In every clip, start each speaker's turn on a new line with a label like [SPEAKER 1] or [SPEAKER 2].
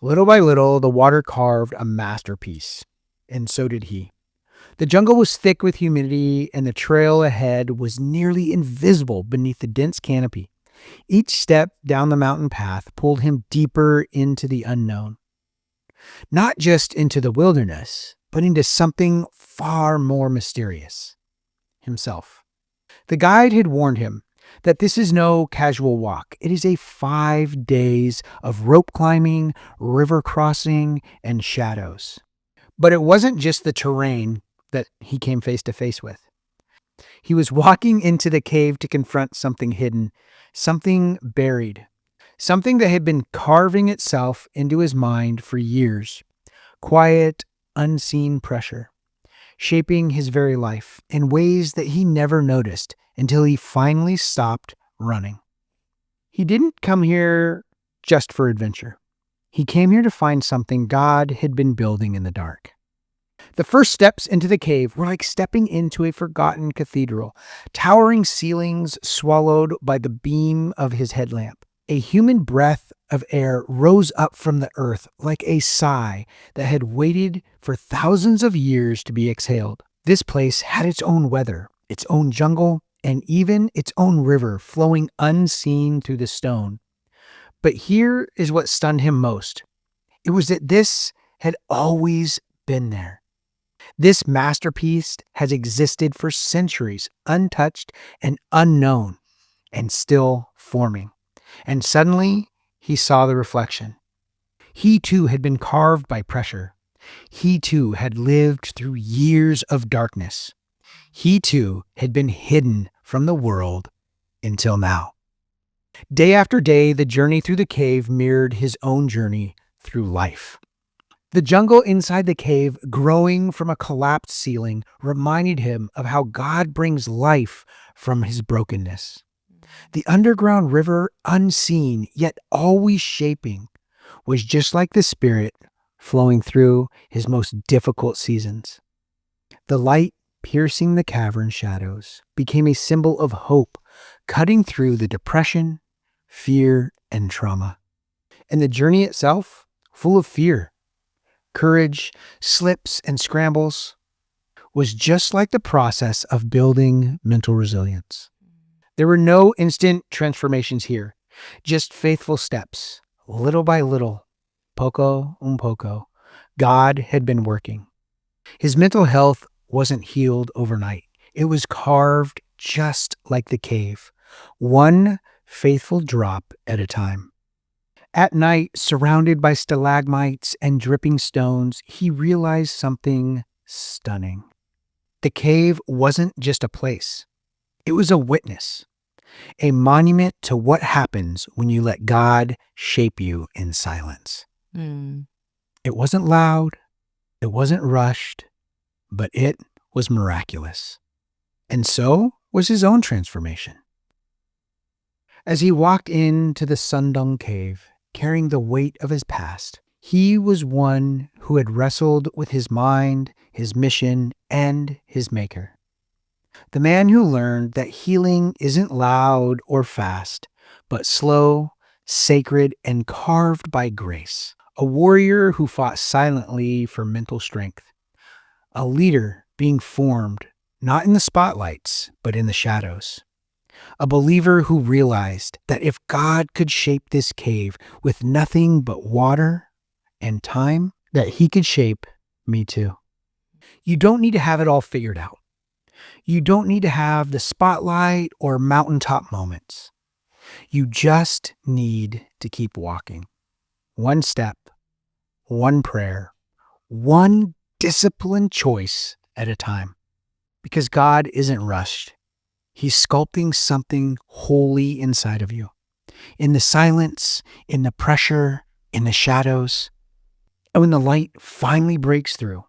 [SPEAKER 1] Little by little, the water carved a masterpiece, and so did he. The jungle was thick with humidity, and the trail ahead was nearly invisible beneath the dense canopy. Each step down the mountain path pulled him deeper into the unknown. Not just into the wilderness, but into something far more mysterious: himself. The guide had warned him that this is no casual walk. It is a 5 days of rope climbing, river crossing, and shadows. But it wasn't just the terrain that he came face to face with. He was walking into the cave to confront something hidden, something buried, something that had been carving itself into his mind for years. Quiet, unseen pressure, shaping his very life in ways that he never noticed until he finally stopped running. He didn't come here just for adventure. He came here to find something God had been building in the dark. The first steps into the cave were like stepping into a forgotten cathedral, towering ceilings swallowed by the beam of his headlamp. A human breath of air rose up from the earth like a sigh that had waited for thousands of years to be exhaled. This place had its own weather, its own jungle, and even its own river flowing unseen through the stone. But here is what stunned him most. It was that this had always been there. This masterpiece has existed for centuries, untouched and unknown, and still forming. And suddenly, he saw the reflection. He too had been carved by pressure. He too had lived through years of darkness. He too had been hidden from the world until now. Day after day, the journey through the cave mirrored his own journey through life. The jungle inside the cave, growing from a collapsed ceiling, reminded him of how God brings life from his brokenness. The underground river, unseen yet always shaping, was just like the Spirit flowing through his most difficult seasons. The light piercing the cavern shadows became a symbol of hope, cutting through the depression, fear, and trauma. And the journey itself, full of fear, courage, slips, and scrambles, was just like the process of building mental resilience. There were no instant transformations here, just faithful steps, little by little, poco un poco. God had been working. His mental health wasn't healed overnight. It was carved just like the cave, one faithful drop at a time. At night, surrounded by stalagmites and dripping stones, he realized something stunning. The cave wasn't just a place. It was a witness, a monument to what happens when you let God shape you in silence. It wasn't loud, it wasn't rushed, but it was miraculous. And so was his own transformation. As he walked into the Son Doong Cave, carrying the weight of his past, he was one who had wrestled with his mind, his mission, and his maker. The man who learned that healing isn't loud or fast, but slow, sacred, and carved by grace. A warrior who fought silently for mental strength. A leader being formed, not in the spotlights, but in the shadows. A believer who realized that if God could shape this cave with nothing but water and time, that he could shape me too. You don't need to have it all figured out. You don't need to have the spotlight or mountaintop moments. You just need to keep walking. One step, one prayer, one disciplined choice at a time. Because God isn't rushed. He's sculpting something holy inside of you. In the silence, in the pressure, in the shadows. And when the light finally breaks through,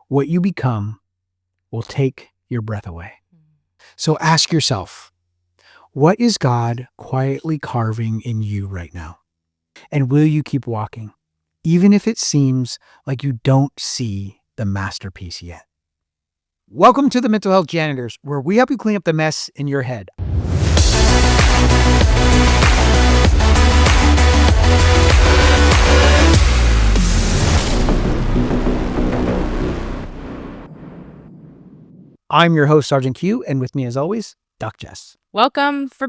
[SPEAKER 1] what you become will take your breath away. So ask yourself, what is God quietly carving in you right now? And will you keep walking, even if it seems like you don't see the masterpiece yet? Welcome to the Mental Health Janitors, where we help you clean up the mess in your head. I'm your host, Sgt Q, and with me as always, Doc Jess.
[SPEAKER 2] Welcome for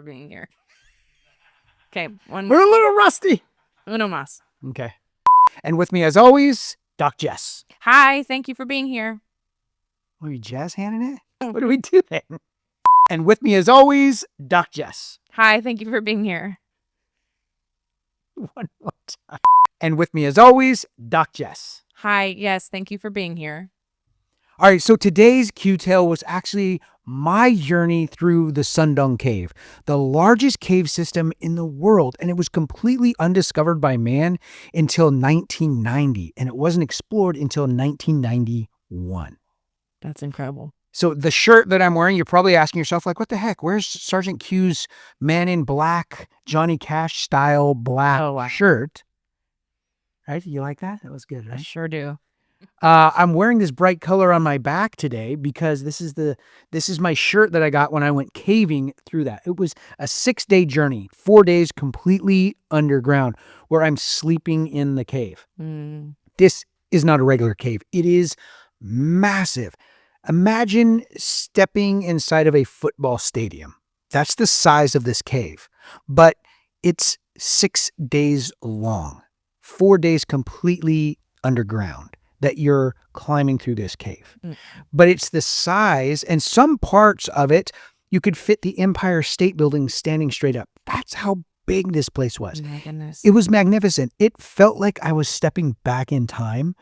[SPEAKER 2] being here. Okay,
[SPEAKER 1] We're a little rusty.
[SPEAKER 2] Uno mas.
[SPEAKER 1] Okay. And with me as always, Doc Jess.
[SPEAKER 2] Hi, thank you for being here.
[SPEAKER 1] Are you jazz handing it? What do we do then? And with me as always, Doc Jess.
[SPEAKER 2] Hi, thank you for being here.
[SPEAKER 1] One more time. And with me as always, Doc Jess.
[SPEAKER 2] Hi, yes, thank you for being here.
[SPEAKER 1] All right, so today's Q-Tale was actually my journey through the Son Doong Cave, the largest cave system in the world, and it was completely undiscovered by man until 1990, and it wasn't explored until 1991.
[SPEAKER 2] That's incredible.
[SPEAKER 1] So the shirt that I'm wearing, you're probably asking yourself, like, what the heck? Where's Sgt Q's Man in Black, Johnny Cash style black shirt? Right? You like that? That was good, right?
[SPEAKER 2] I sure do.
[SPEAKER 1] I'm wearing this bright color on my back today because this is my shirt that I got when I went caving through that. It was a 6-day journey, 4 days completely underground where I'm sleeping in the cave. This is not a regular cave. It is massive. Imagine stepping inside of a football stadium. That's the size of this cave, but it's 6 days long, 4 days completely underground that you're climbing through this cave. But it's the size, and some parts of it, you could fit the Empire State Building standing straight up. That's how big this place was.
[SPEAKER 2] My goodness.
[SPEAKER 1] It was magnificent. It felt like I was stepping back in time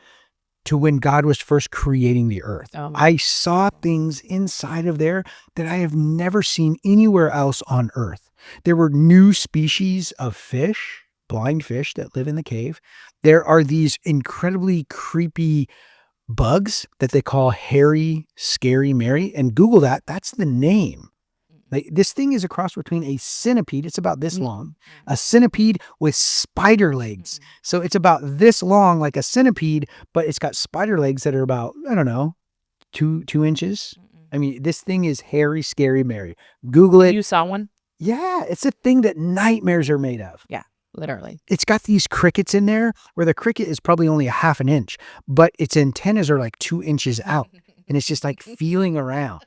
[SPEAKER 1] to when God was first creating the earth. I saw things inside of there that I have never seen anywhere else on earth. There were new species of fish, blind fish that live in the cave. There are these incredibly creepy bugs that they call hairy, scary Mary. And Google that. That's the name. Like, this thing is a cross between a centipede. It's about this long. A centipede with spider legs. So it's about this long like a centipede, but it's got spider legs that are about, I don't know, two inches. I mean, this thing is hairy, scary Mary. Google it.
[SPEAKER 2] You saw one?
[SPEAKER 1] Yeah, it's a thing that nightmares are made of.
[SPEAKER 2] Yeah. Literally.
[SPEAKER 1] It's got these crickets in there where the cricket is probably only a half an inch, but its antennas are like 2 inches out. And it's just like feeling around.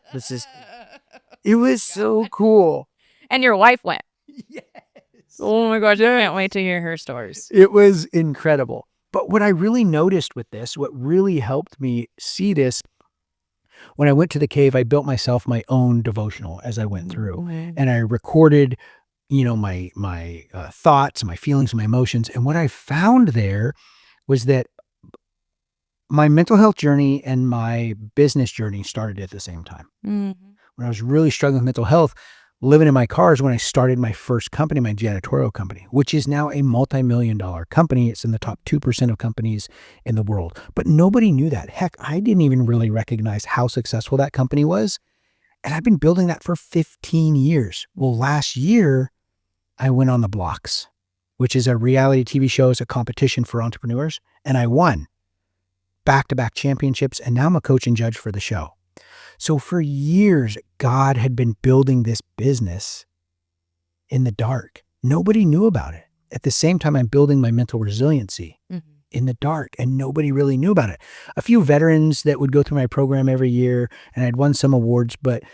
[SPEAKER 1] It was so cool.
[SPEAKER 2] And your wife went.
[SPEAKER 1] Yes.
[SPEAKER 2] Oh my gosh, I can't wait to hear her stories.
[SPEAKER 1] It was incredible. But what I really noticed with this, what really helped me see this, when I went to the cave, I built myself my own devotional as I went through. And I recorded my thoughts, my feelings, my emotions. And what I found there was that my mental health journey and my business journey started at the same time. When I was really struggling with mental health, living in my car is when I started my first company, my janitorial company, which is now a multi-million-dollar company. It's in the top 2% of companies in the world. But nobody knew that. Heck, I didn't even really recognize how successful that company was. And I've been building that for 15 years. Well, last year, I went on The Blocks, which is a reality TV show. It's a competition for entrepreneurs. And I won back-to-back championships. And now I'm a coach and judge for the show. So for years, God had been building this business in the dark. Nobody knew about it. At the same time, I'm building my mental resiliency in the dark, and nobody really knew about it. A few veterans that would go through my program every year, and I'd won some awards, but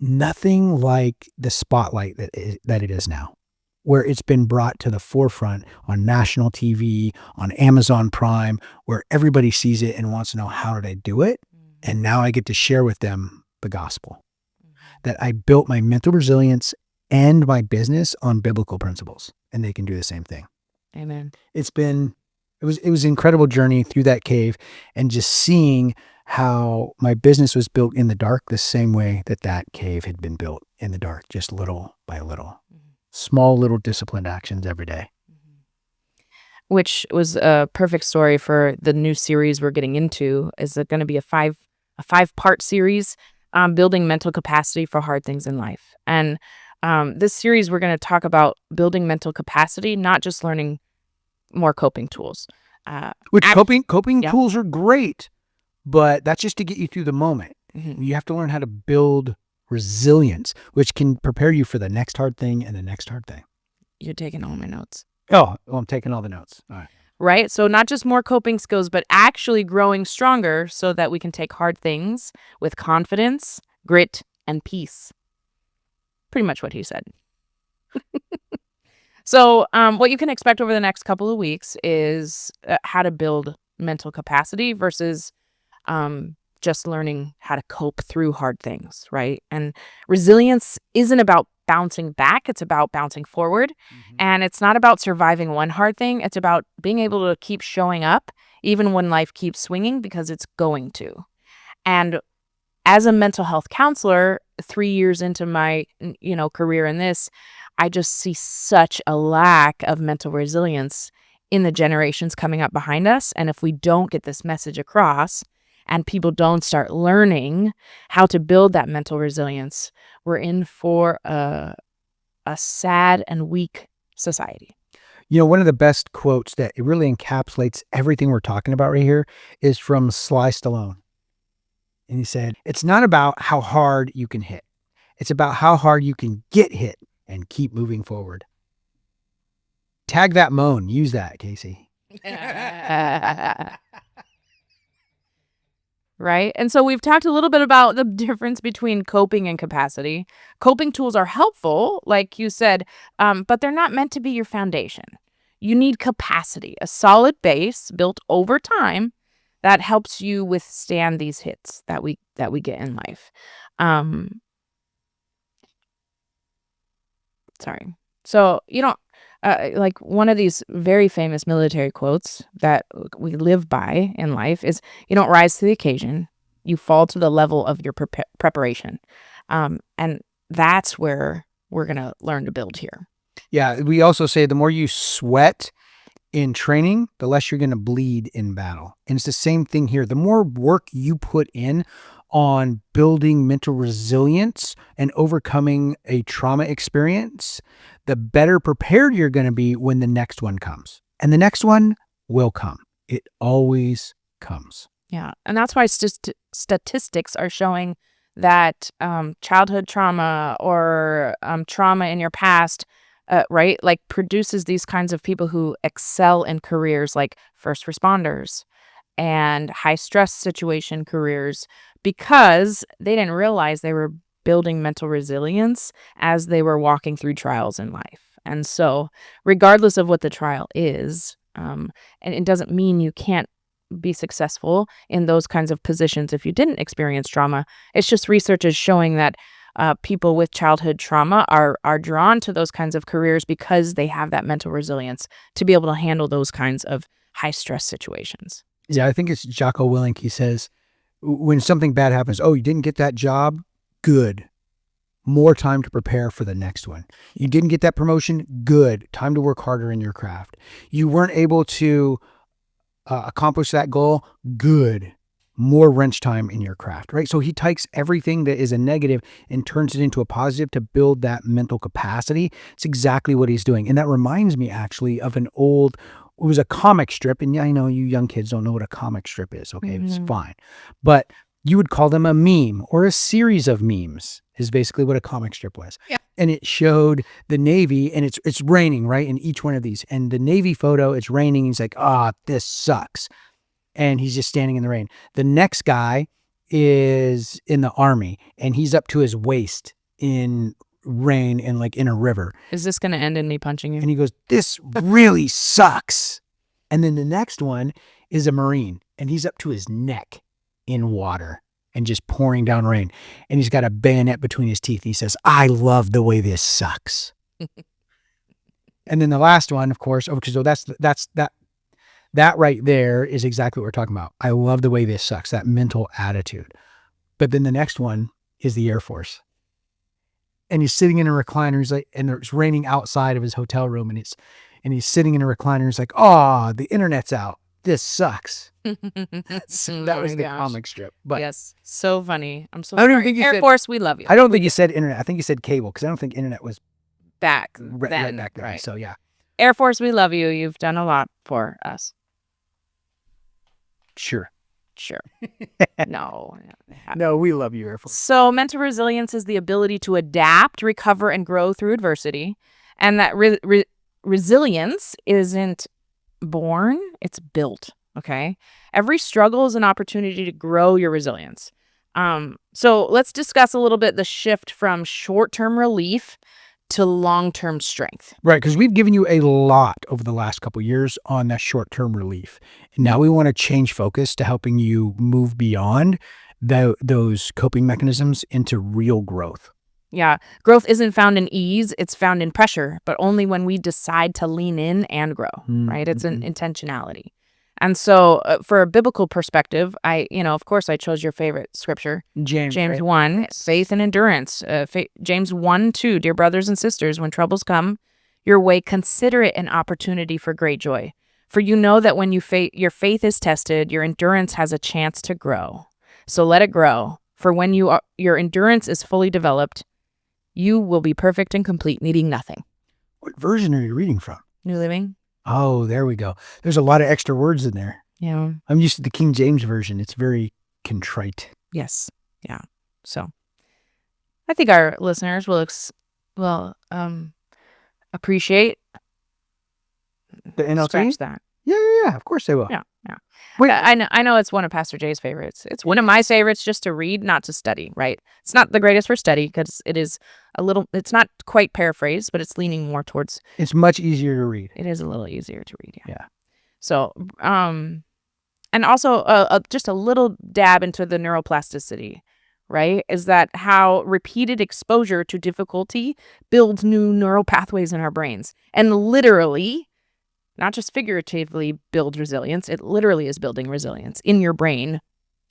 [SPEAKER 1] nothing like the spotlight that it is now, where it's been brought to the forefront on national TV, on Amazon Prime, where everybody sees it and wants to know, how did I do it? And now I get to share with them the gospel, that I built my mental resilience and my business on biblical principles, and they can do the same thing.
[SPEAKER 2] Amen.
[SPEAKER 1] It was an incredible journey through that cave, and just seeing how my business was built in the dark the same way that cave had been built in the dark, just little by little, small little disciplined actions every day.
[SPEAKER 2] Which was a perfect story for the new series we're getting into. Is it going to be a five-part series, building mental capacity for hard things in life? And this series, we're going to talk about building mental capacity, not just learning more coping tools.
[SPEAKER 1] Coping tools are great, but that's just to get you through the moment. You have to learn how to build resilience, which can prepare you for the next hard thing and the next hard thing.
[SPEAKER 2] You're taking all my notes.
[SPEAKER 1] Oh, well, I'm taking all the notes. All right.
[SPEAKER 2] right? So not just more coping skills, but actually growing stronger so that we can take hard things with confidence, grit, and peace. Pretty much what he said. So what you can expect over the next couple of weeks is how to build mental capacity versus just learning how to cope through hard things, right? And resilience isn't about bouncing back, it's about bouncing forward. And it's not about surviving one hard thing, it's about being able to keep showing up even when life keeps swinging, because it's going to. And as a mental health counselor, 3 years into my career in this, I just see such a lack of mental resilience in the generations coming up behind us. And if we don't get this message across and people don't start learning how to build that mental resilience, we're in for a sad and weak society.
[SPEAKER 1] One of the best quotes that it really encapsulates everything we're talking about right here is from Sly Stallone. And he said, "It's not about how hard you can hit. It's about how hard you can get hit and keep moving forward." Tag that moan. Use that, Casey.
[SPEAKER 2] Right? And so we've talked a little bit about the difference between coping and capacity. Coping tools are helpful, like you said, but they're not meant to be your foundation. You need capacity, a solid base built over time that helps you withstand these hits that we get in life. Sorry. So, like one of these very famous military quotes that we live by in life is, you don't rise to the occasion, you fall to the level of your preparation. And that's where we're going to learn to build here.
[SPEAKER 1] Yeah, we also say the more you sweat in training, the less you're going to bleed in battle. And it's the same thing here. The more work you put in on building mental resilience and overcoming a trauma experience, the better prepared you're going to be when the next one comes. And the next one will come. It always comes.
[SPEAKER 2] Yeah. And that's why statistics are showing that childhood trauma or trauma in your past, right, like produces these kinds of people who excel in careers like first responders and high stress situation careers, because they didn't realize they were building mental resilience as they were walking through trials in life. And so regardless of what the trial is, and it doesn't mean you can't be successful in those kinds of positions if you didn't experience trauma. It's just research is showing that people with childhood trauma are drawn to those kinds of careers because they have that mental resilience to be able to handle those kinds of high stress situations.
[SPEAKER 1] Yeah, I think it's Jocko Willink. He says, when something bad happens, oh, you didn't get that job? Good. More time to prepare for the next one. You didn't get that promotion? Good. Time to work harder in your craft. You weren't able to accomplish that goal? Good. More wrench time in your craft, right? So he takes everything that is a negative and turns it into a positive to build that mental capacity. It's exactly what he's doing. And that reminds me actually of it was a comic strip. And I know you young kids don't know what a comic strip is. Okay, It's fine. But you would call them a meme or a series of memes is basically what a comic strip was.
[SPEAKER 2] Yeah.
[SPEAKER 1] And it showed the Navy, and it's raining, right? In each one of these. And the Navy photo, it's raining. He's like, this sucks. And he's just standing in the rain. The next guy is in the Army, and he's up to his waist in rain and like in a river.
[SPEAKER 2] Is this going to end in me punching you?
[SPEAKER 1] And he goes, this really sucks. And then the next one is a Marine, and he's up to his neck in water and just pouring down rain. And he's got a bayonet between his teeth. He says, I love the way this sucks. And then the last one, of course, so that right there is exactly what we're talking about. I love the way this sucks, that mental attitude. But then the next one is the Air Force. And he's sitting in a recliner. He's like, and it's raining outside of his hotel room. And he's sitting in a recliner. He's like, the internet's out. This sucks. That was the comic strip. But
[SPEAKER 2] yes, so funny. I'm so
[SPEAKER 1] I don't
[SPEAKER 2] sorry.
[SPEAKER 1] think you
[SPEAKER 2] Air
[SPEAKER 1] said,
[SPEAKER 2] Force, we love you.
[SPEAKER 1] I don't think you said internet. I think you said cable, because I don't think internet was
[SPEAKER 2] back
[SPEAKER 1] right back then.
[SPEAKER 2] Right.
[SPEAKER 1] So yeah.
[SPEAKER 2] Air Force, we love you. You've done a lot for us.
[SPEAKER 1] Sure.
[SPEAKER 2] No.
[SPEAKER 1] No, we love you, Air Force.
[SPEAKER 2] So mental resilience is the ability to adapt, recover, and grow through adversity. And that resilience isn't born, it's built. Okay. Every struggle is an opportunity to grow your resilience. So let's discuss a little bit the shift from short-term relief to long-term strength.
[SPEAKER 1] Right, because we've given you a lot over the last couple years on that short-term relief. And now we want to change focus to helping you move beyond those coping mechanisms into real growth.
[SPEAKER 2] Yeah. Growth isn't found in ease, it's found in pressure, but only when we decide to lean in and grow, right? It's an intentionality. And so, for a biblical perspective, of course, I chose your favorite scripture,
[SPEAKER 1] James,
[SPEAKER 2] James
[SPEAKER 1] right?
[SPEAKER 2] 1, faith and endurance. James 1, 2, dear brothers and sisters, when troubles come your way, consider it an opportunity for great joy. For you know that when your faith is tested, your endurance has a chance to grow. So let it grow. For when your endurance is fully developed, you will be perfect and complete, needing nothing.
[SPEAKER 1] What version are you reading from?
[SPEAKER 2] New Living?
[SPEAKER 1] Oh, there we go. There's a lot of extra words in there.
[SPEAKER 2] Yeah.
[SPEAKER 1] I'm used to the King James version. It's very contrite.
[SPEAKER 2] Yes. Yeah. So I think our listeners will appreciate
[SPEAKER 1] The NLT?
[SPEAKER 2] scratch that.
[SPEAKER 1] Yeah. Of course they will.
[SPEAKER 2] Yeah.
[SPEAKER 1] Wait,
[SPEAKER 2] I know it's one of Pastor Jay's favorites. It's one of my favorites just to read, not to study, right? It's not the greatest for study because it's not quite paraphrased, but it's leaning more towards,
[SPEAKER 1] it's much easier to read.
[SPEAKER 2] it is a little easier to read.
[SPEAKER 1] Yeah.
[SPEAKER 2] So, and also just a little dab into the neuroplasticity, right? Is that how repeated exposure to difficulty builds new neural pathways in our brains and literally, not just figuratively builds resilience. It literally is building resilience in your brain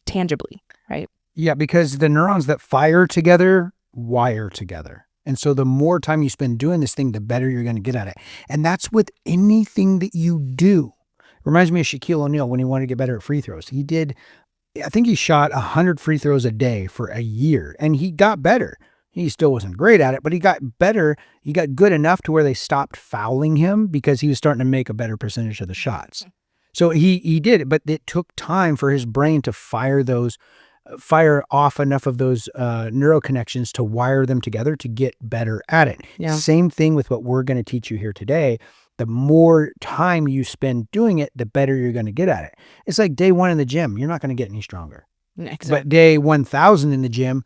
[SPEAKER 2] tangibly, right?
[SPEAKER 1] Yeah, because the neurons that fire together wire together. And so the more time you spend doing this thing, the better you're going to get at it. And that's with anything that you do. Reminds me of Shaquille O'Neal when he wanted to get better at free throws. I think he shot 100 free throws a day for a year, and he got better. He still wasn't great at it, but he got better. He got good enough to where they stopped fouling him because he was starting to make a better percentage of the shots. So he did it, but it took time for his brain to fire off enough of those neural connections to wire them together to get better at it.
[SPEAKER 2] Yeah.
[SPEAKER 1] Same thing with what we're going to teach you here today. The more time you spend doing it, the better you're going to get at it. It's like day 1 in the gym. You're not going to get any stronger.
[SPEAKER 2] Exactly.
[SPEAKER 1] But day 1,000 in the gym,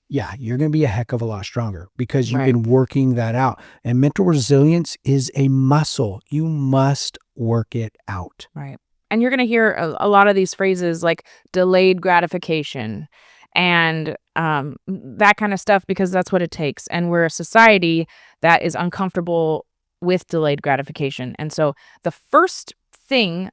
[SPEAKER 1] yeah, you're going to be a heck of a lot stronger because you've been working that out. And mental resilience is a muscle. You must work it out.
[SPEAKER 2] Right. And you're going to hear a lot of these phrases like delayed gratification and that kind of stuff because that's what it takes. And we're a society that is uncomfortable with delayed gratification. And so the first thing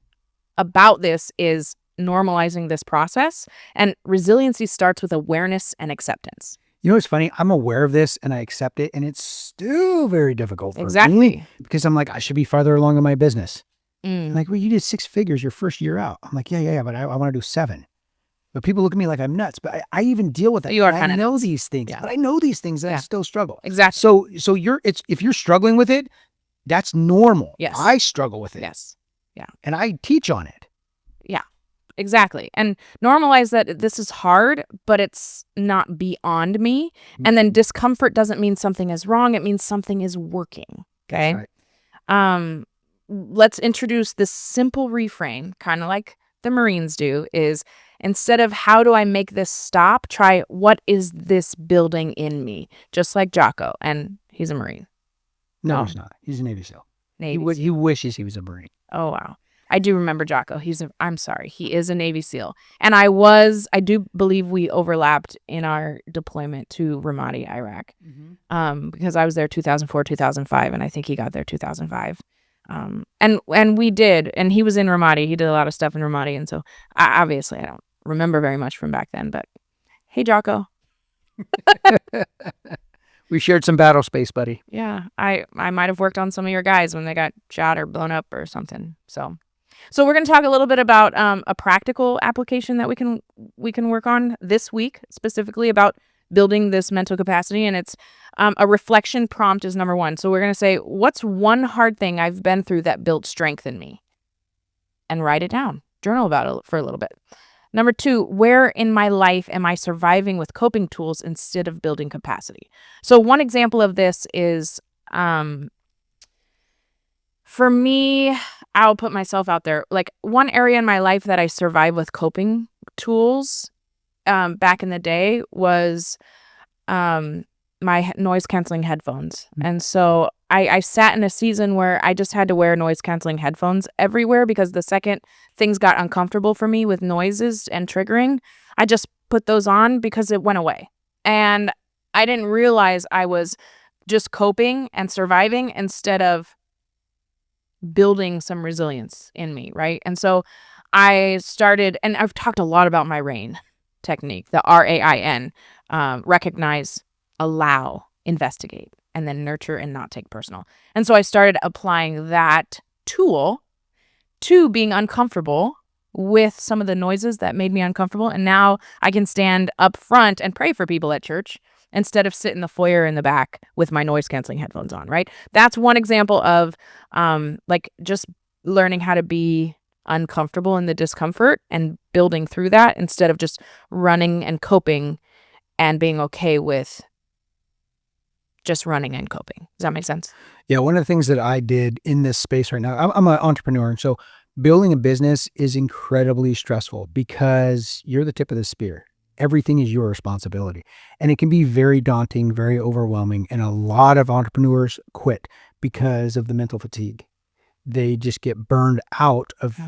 [SPEAKER 2] about this is normalizing this process, and resiliency starts with awareness and acceptance.
[SPEAKER 1] You know what's funny? I'm aware of this and I accept it, and it's still very difficult for
[SPEAKER 2] Exactly.
[SPEAKER 1] me because I'm like, I should be farther along in my business.
[SPEAKER 2] Mm.
[SPEAKER 1] Like, well, you did 6 figures your first year out. I'm like, yeah, but I want to do 7. But people look at me like I'm nuts. But I even deal with that.
[SPEAKER 2] You are
[SPEAKER 1] I
[SPEAKER 2] kinda
[SPEAKER 1] know
[SPEAKER 2] nuts.
[SPEAKER 1] these things,
[SPEAKER 2] Yeah.
[SPEAKER 1] but I know these things and I
[SPEAKER 2] Yeah.
[SPEAKER 1] still struggle.
[SPEAKER 2] Exactly.
[SPEAKER 1] So if you're struggling with it, that's normal.
[SPEAKER 2] Yes.
[SPEAKER 1] I struggle with it.
[SPEAKER 2] Yes.
[SPEAKER 1] And I teach on it.
[SPEAKER 2] Exactly. And normalize that this is hard, but it's not beyond me. And then discomfort doesn't mean something is wrong. It means something is working. Okay.
[SPEAKER 1] That's right.
[SPEAKER 2] Let's introduce this simple reframe, kind of like the Marines do, is instead of how do I make this stop, try what is this building in me? Just like Jocko. And he's a Marine.
[SPEAKER 1] No,
[SPEAKER 2] Oh.
[SPEAKER 1] he's not. He's a Navy SEAL.
[SPEAKER 2] Navy
[SPEAKER 1] He wishes he was a Marine.
[SPEAKER 2] Oh, wow. I do remember Jocko. I'm sorry. He is a Navy SEAL. And I do believe we overlapped in our deployment to Ramadi, Iraq. Because I was there 2004, 2005, and I think he got there 2005. And we did, and he was in Ramadi. He did a lot of stuff in Ramadi. And so obviously I don't remember very much from back then, but hey, Jocko.
[SPEAKER 1] We shared some battle space, buddy.
[SPEAKER 2] Yeah, I might have worked on some of your guys when they got shot or blown up or something. So we're going to talk a little bit about a practical application that we can work on this week, specifically about building this mental capacity. And it's a reflection prompt is number 1. So we're going to say, what's one hard thing I've been through that built strength in me? And write it down. Journal about it for a little bit. Number 2, where in my life am I surviving with coping tools instead of building capacity? So one example of this is, for me, I'll put myself out there. Like, one area in my life that I survived with coping tools back in the day was my noise canceling headphones. And so I sat in a season where I just had to wear noise canceling headphones everywhere, because the second things got uncomfortable for me with noises and triggering, I just put those on because it went away. And I didn't realize I was just coping and surviving instead of building some resilience in me, right? And so I started, and I've talked a lot about my RAIN technique, the RAIN, recognize, allow, investigate, and then nurture and not take personal. And so I started applying that tool to being uncomfortable with some of the noises that made me uncomfortable. And now I can stand up front and pray for people at church instead of sit in the foyer in the back with my noise canceling headphones on, right? That's one example of like just learning how to be uncomfortable in the discomfort and building through that instead of just running and coping and being okay with just running and coping. Does that make sense?
[SPEAKER 1] Yeah, one of the things that I did in this space right now, I'm an entrepreneur, and so building a business is incredibly stressful because you're the tip of the spear. Everything is your responsibility, and it can be very daunting, very overwhelming, and a lot of entrepreneurs quit because of the mental fatigue. They just get burned out of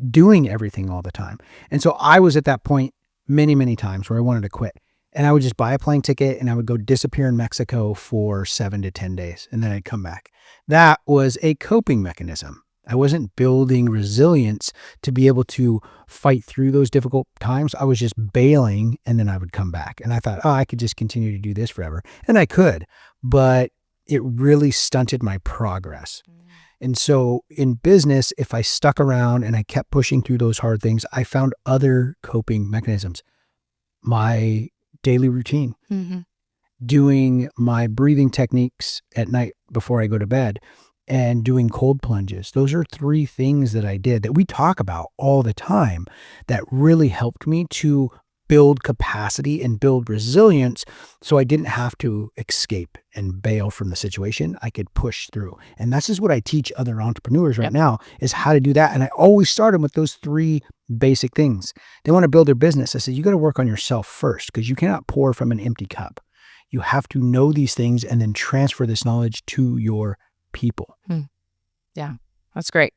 [SPEAKER 1] doing everything all the time. And so I was at that point many, many times where I wanted to quit. And I would just buy a plane ticket and I would go disappear in Mexico for 7 to 10 days. And then I'd come back. That was a coping mechanism. I wasn't building resilience to be able to fight through those difficult times. I was just bailing and then I would come back. And I thought, oh, I could just continue to do this forever. And I could, but it really stunted my progress. And so in business, if I stuck around and I kept pushing through those hard things, I found other coping mechanisms. My daily routine, doing my breathing techniques at night before I go to bed, and doing cold plunges. Those are 3 things that I did that we talk about all the time that really helped me to build capacity and build resilience, so I didn't have to escape and bail from the situation. I could push through. And that's just what I teach other entrepreneurs right now, is how to do that. And I always start them with those 3 basic things. They want to build their business. I said, you got to work on yourself first, because you cannot pour from an empty cup. You have to know these things and then transfer this knowledge to your people.
[SPEAKER 2] Yeah, that's great.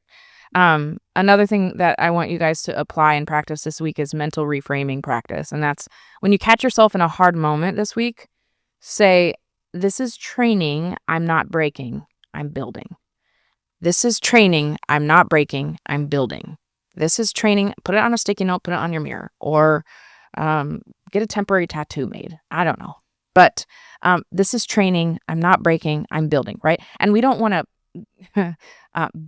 [SPEAKER 2] Another thing that I want you guys to apply and practice this week is mental reframing practice. And that's when you catch yourself in a hard moment this week, say, this is training, I'm not breaking, I'm building. This is training, I'm not breaking, I'm building. This is training, put it on a sticky note, put it on your mirror, or get a temporary tattoo made. I don't know. But this is training, I'm not breaking, I'm building, right? And we don't want to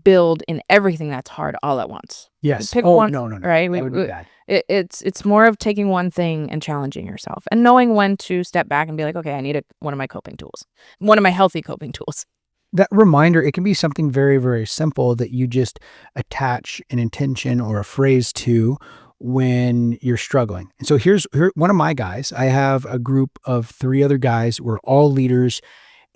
[SPEAKER 2] build in everything that's hard all at once.
[SPEAKER 1] Yes.
[SPEAKER 2] Pick
[SPEAKER 1] Oh,
[SPEAKER 2] one,
[SPEAKER 1] no.
[SPEAKER 2] right?
[SPEAKER 1] That would be bad.
[SPEAKER 2] It's more of taking one thing and challenging yourself and knowing when to step back and be like, okay, I need one of my coping tools, one of my healthy coping tools.
[SPEAKER 1] That reminder, it can be something very, very simple that you just attach an intention or a phrase to when you're struggling. And so here one of my guys, I have a group of 3 other guys. We're all leaders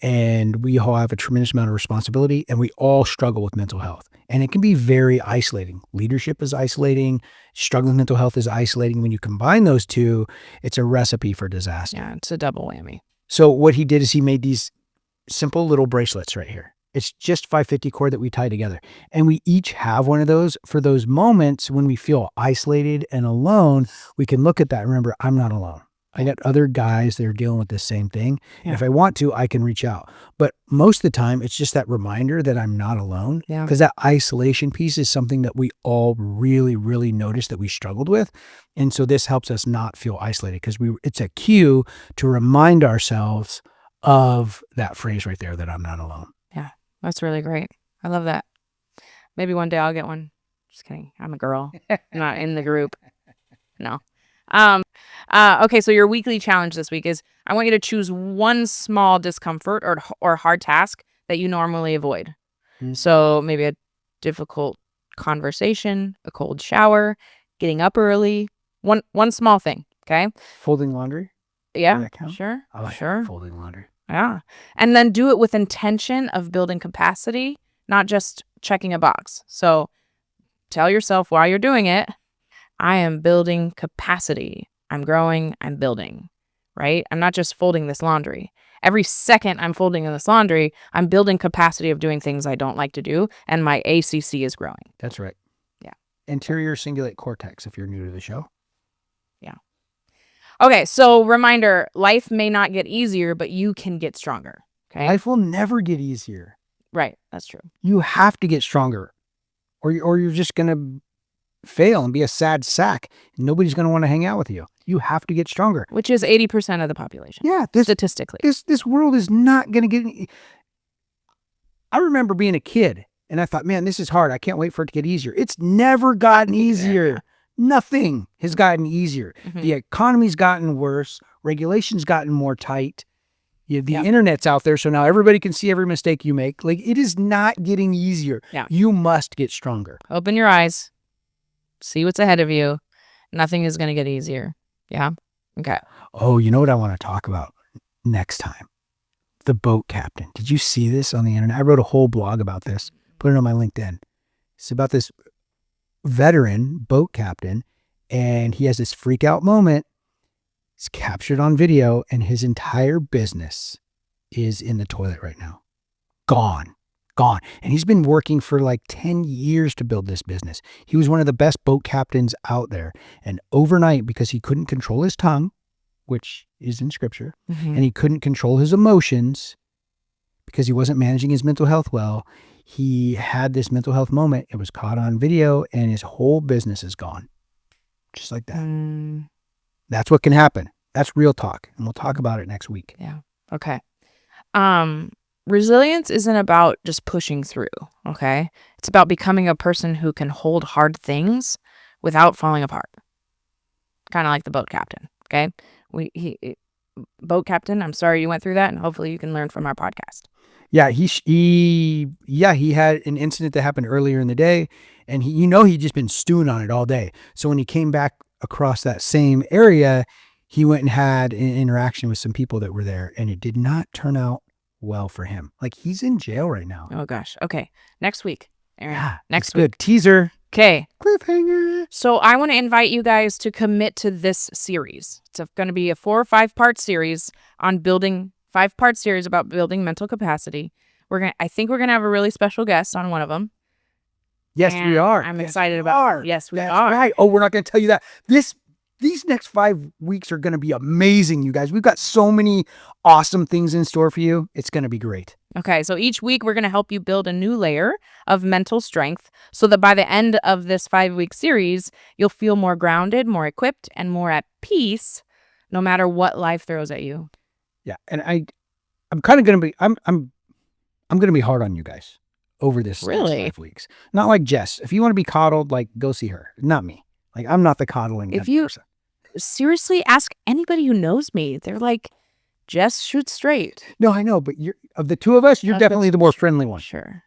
[SPEAKER 1] and we all have a tremendous amount of responsibility and we all struggle with mental health. And it can be very isolating. Leadership is isolating. Struggling with mental health is isolating. When you combine those 2, it's a recipe for disaster.
[SPEAKER 2] Yeah, it's a double whammy.
[SPEAKER 1] So what he did is he made these simple little bracelets right here. It's just 550 cord that we tie together. And we each have one of those for those moments when we feel isolated and alone. We can look at that and remember, I'm not alone. I got other guys that are dealing with the same thing. And if I want to, I can reach out. But most of the time, it's just that reminder that I'm not alone.
[SPEAKER 2] Yeah.
[SPEAKER 1] Because that isolation piece is something that we all really, really noticed that we struggled with. And so this helps us not feel isolated, because it's a cue to remind ourselves of that phrase right there, that I'm not alone.
[SPEAKER 2] Yeah, that's really great. I love that. Maybe one day I'll get one. Just kidding. I'm a girl. I'm not in the group. No. Okay, so your weekly challenge this week is I want you to choose one small discomfort or hard task that you normally avoid. So maybe a difficult conversation, a cold shower, getting up early, one small thing, okay?
[SPEAKER 1] Folding laundry?
[SPEAKER 2] Yeah,
[SPEAKER 1] that count?
[SPEAKER 2] sure.
[SPEAKER 1] I like
[SPEAKER 2] sure.
[SPEAKER 1] folding laundry.
[SPEAKER 2] Yeah. And then do it with intention of building capacity, not just checking a box. So tell yourself while you're doing it, I am building capacity. I'm growing, I'm building, right? I'm not just folding this laundry. Every second I'm folding in this laundry, I'm building capacity of doing things I don't like to do, and my ACC is growing.
[SPEAKER 1] That's right.
[SPEAKER 2] Yeah.
[SPEAKER 1] Anterior cingulate cortex, if you're new to the show.
[SPEAKER 2] Yeah. Okay, so reminder, life may not get easier, but you can get stronger. Okay.
[SPEAKER 1] Life will never get easier.
[SPEAKER 2] Right, that's true.
[SPEAKER 1] You have to get stronger, or you're just going to fail and be a sad sack. Nobody's going to want to hang out with you. You have to get stronger.
[SPEAKER 2] Which is 80% of the population.
[SPEAKER 1] Yeah,
[SPEAKER 2] statistically.
[SPEAKER 1] This world is not going to get any. I remember being a kid and I thought, man, this is hard. I can't wait for it to get easier. It's never gotten easier. Yeah. Nothing has gotten easier. Mm-hmm. The economy's gotten worse. Regulations gotten more tight. The internet's out there, so now everybody can see every mistake you make. Like, it is not getting easier.
[SPEAKER 2] Yeah.
[SPEAKER 1] You must get stronger.
[SPEAKER 2] Open your eyes. See what's ahead of you. Nothing is going to get easier. Yeah? Okay.
[SPEAKER 1] Oh, you know what I want to talk about next time? The boat captain. Did you see this on the internet? I wrote a whole blog about this. Put it on my LinkedIn. It's about this veteran boat captain, and he has this freak out moment. It's captured on video, and his entire business is in the toilet right now. Gone. And he's been working for like 10 years to build this business. He was one of the best boat captains out there. And overnight, because he couldn't control his tongue, which is in scripture, and he couldn't control his emotions because he wasn't managing his mental health well, he had this mental health moment. It was caught on video, and his whole business is gone. Just like that. That's what can happen. That's real talk. And we'll talk about it next week.
[SPEAKER 2] Yeah. Okay. Resilience isn't about just pushing through, okay? It's about becoming a person who can hold hard things without falling apart. Kind of like the boat captain, okay? Boat captain, I'm sorry you went through that, and hopefully you can learn from our podcast.
[SPEAKER 1] Yeah, he had an incident that happened earlier in the day, and he'd just been stewing on it all day. So when he came back across that same area, he went and had an interaction with some people that were there, and it did not turn out well for him. Like, he's in jail right now.
[SPEAKER 2] Oh gosh. Okay. Next week, Aaron.
[SPEAKER 1] Yeah,
[SPEAKER 2] next
[SPEAKER 1] week. Good teaser.
[SPEAKER 2] Okay.
[SPEAKER 1] Cliffhanger.
[SPEAKER 2] So I want to invite you guys to commit to this series. It's going to be a 4 or 5 part series on building 5-part series about building mental capacity. I think we're gonna have a really special guest on one of them.
[SPEAKER 1] Yes, we are.
[SPEAKER 2] I'm excited about. Yes, we are.
[SPEAKER 1] Right. Oh, we're not going to tell you that. These next 5 weeks are going to be amazing, you guys. We've got so many awesome things in store for you. It's going to be great.
[SPEAKER 2] Okay, so each week we're going to help you build a new layer of mental strength so that by the end of this 5-week series, you'll feel more grounded, more equipped, and more at peace no matter what life throws at you.
[SPEAKER 1] Yeah, and I'm kind of going to be I'm going to be hard on you guys over this next 5 weeks. Not like Jess. If you want to be coddled, like, go see her. Not me. Like, I'm not the coddling person.
[SPEAKER 2] Seriously ask anybody who knows me. They're like, Jess shoots straight.
[SPEAKER 1] No, I know, but of the two of us, you're definitely the more friendly one.
[SPEAKER 2] Sure.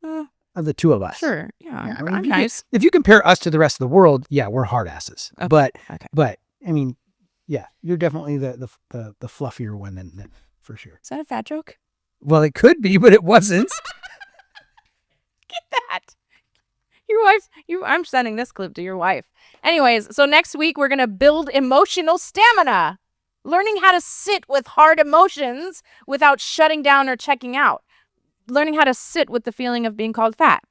[SPEAKER 1] Of the two of us.
[SPEAKER 2] Sure. Yeah.
[SPEAKER 1] I mean,
[SPEAKER 2] I'm nice.
[SPEAKER 1] If you compare us to the rest of the world, yeah, we're hard asses. Okay. But I mean, yeah, you're definitely the fluffier one than for sure.
[SPEAKER 2] Is that a fat joke?
[SPEAKER 1] Well, it could be, but it wasn't.
[SPEAKER 2] Get that. Your wife, I'm sending this clip to your wife. Anyways, so next week we're going to build emotional stamina. Learning how to sit with hard emotions without shutting down or checking out. Learning how to sit with the feeling of being called fat.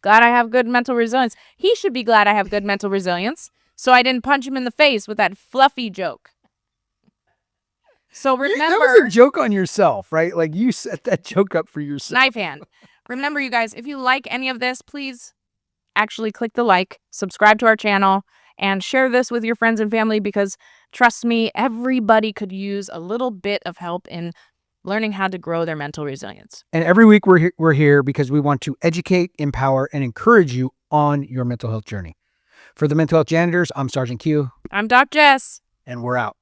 [SPEAKER 2] Glad I have good mental resilience. He should be glad I have good mental resilience, so I didn't punch him in the face with that fluffy joke. So remember...
[SPEAKER 1] That was a joke on yourself, right? Like, you set that joke up for yourself.
[SPEAKER 2] Knife hand. Remember, you guys, if you like any of this, please actually click the like, subscribe to our channel, and share this with your friends and family because, trust me, everybody could use a little bit of help in learning how to grow their mental resilience.
[SPEAKER 1] And every week we're here because we want to educate, empower, and encourage you on your mental health journey. For the Mental Health Janitors, I'm Sgt Q.
[SPEAKER 2] I'm Doc Jess.
[SPEAKER 1] And we're out.